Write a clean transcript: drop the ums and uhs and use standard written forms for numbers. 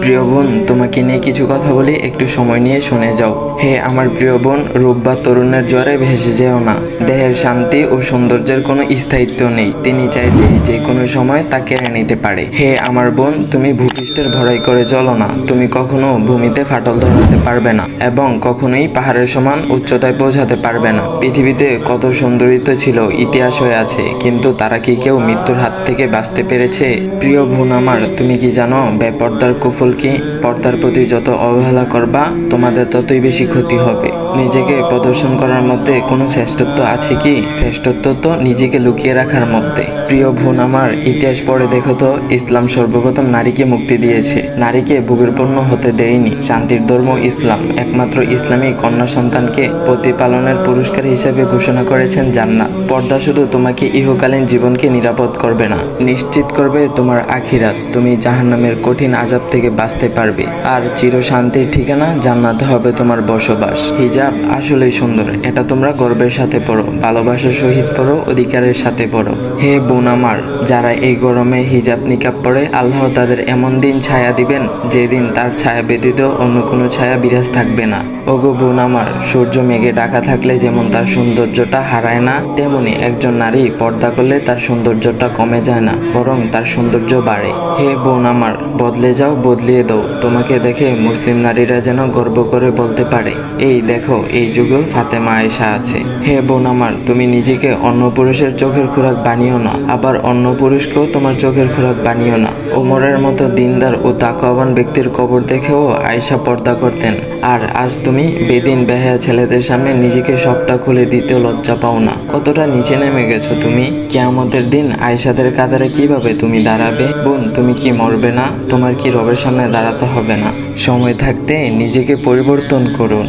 প্রিয় বোন, তোমাকে নিয়ে কিছু কথা বলি, একটু সময় নিয়ে শুনে যাও। হে আমার প্রিয় বোন, রূপ বা তরুণের জ্বরে ভেসে যেও না। দেহের শান্তি ও সৌন্দর্যের কোনো স্থায়িত্ব নেই, তিনি চাইলে যে কোনো সময় তা কেড়ে নিতে পারে। হে আমার বোন, তুমি ভূপৃষ্ঠের ভরাই করে চলো না। তুমি কখনো ভূমিতে ফাটল ধরাতে পারবে না এবং কখনোই পাহাড়ের সমান উচ্চতায় পৌঁছাতে পারবে না। পৃথিবীতে কত সৌন্দর্য ছিল, ইতিহাস হয়ে আছে, কিন্তু তারা কি কেউ মৃত্যুর হাত থেকে বাঁচতে পেরেছে? প্রিয় বোন আমার, তুমি কি জানো বেপর্দার কুফল কি? পর্দার প্রতি যত অবহেলা করবা, তোমাদের ততই বেশি ক্ষতি হবে। নিজেকে প্রদর্শন করার মধ্যে কোনো শ্রেষ্ঠত্ব আছে কি? শ্রেষ্ঠত্ব তো নিজেকে লুকিয়ে রাখার মধ্যে। প্রিয় বোন আমার, ইতিহাস পড়ে দেখো তো, ইসলাম সর্বপ্রথম নারীকে মুক্তি দিয়েছে, নারীকে ভোগের পণ্য হতে দেয়নি। শান্তির ধর্ম ইসলাম, একমাত্র ইসলামী কন্যা সন্তানকে প্রতিপালনের পুরস্কার হিসেবে ঘোষণা করেছেন জান্নাত। পর্দা শুধু তোমাকে ইহকালীন জীবনকে নিরাপদ করবে না, নিশ্চিত করবে তোমার আখিরাত। তুমি জাহান্নামের কঠিন আযাব থেকে বাঁচতে পারবে, আর চির শান্তির ঠিকানা জান্নাতে হবে তোমার বসবাস। হিজাব আসলেই সুন্দর, এটা তোমরা গর্বের সাথে পড়ো, ভালোবাসার সহিত পড়ো, অধিকারের সাথে পড়ো। হে বোন আমার, যারা এই গরমে হিজাব নিকাব পড়ে, আল্লাহ তাদের এমন দিন ছায়া দিবেন যেদিন তার ছায়া ব্যতীত অন্য কোনো ছায়া বিরাজ থাকবে না। ওগো বোন আমার, সূর্য মেঘে ঢাকা থাকলে যেমন তার সৌন্দর্যটা হারায় না, তেমনি একজন নারী পর্দা করলে তার সৌন্দর্যটা কমে যায় না, বরং তার সৌন্দর্য বাড়ে। হে বোন আমার, বদলে যাও, বদলিয়ে দাও। তোমাকে দেখে মুসলিম নারীরা যেন গর্ব করে বলতে পারে, এই দেখো, এই যুগেও ফাতেমা আয়েশা আছে। হে বোন আমার, তুমি নিজেকে অন্য পুরুষের চোখের খোরাক বানিও না, আবার অন্য পুরুষকেও তোমার চোখের খোরাক বানিও না। ওমরের মতো দিনদার ও তাকওয়াবান ব্যক্তির কবর দেখেও আয়েশা পর্দা করতেন, আর আজ তুমি বেদিন বেহায়া ছেলেদের সামনে নিজেকে সবটা খুলে দিতেও লজ্জা পাও না। কতটা নিচে নেমে গেছো তুমি। কিয়ামতের দিন আয়েশাদের কাতারে কিভাবে তুমি দাঁড়াবে? বোন, তুমি কি মরবে না? তোমার কি রবের সামনে দাঁড়াতে হবে না? সময় থাকতে নিজেকে পরিবর্তন করুন।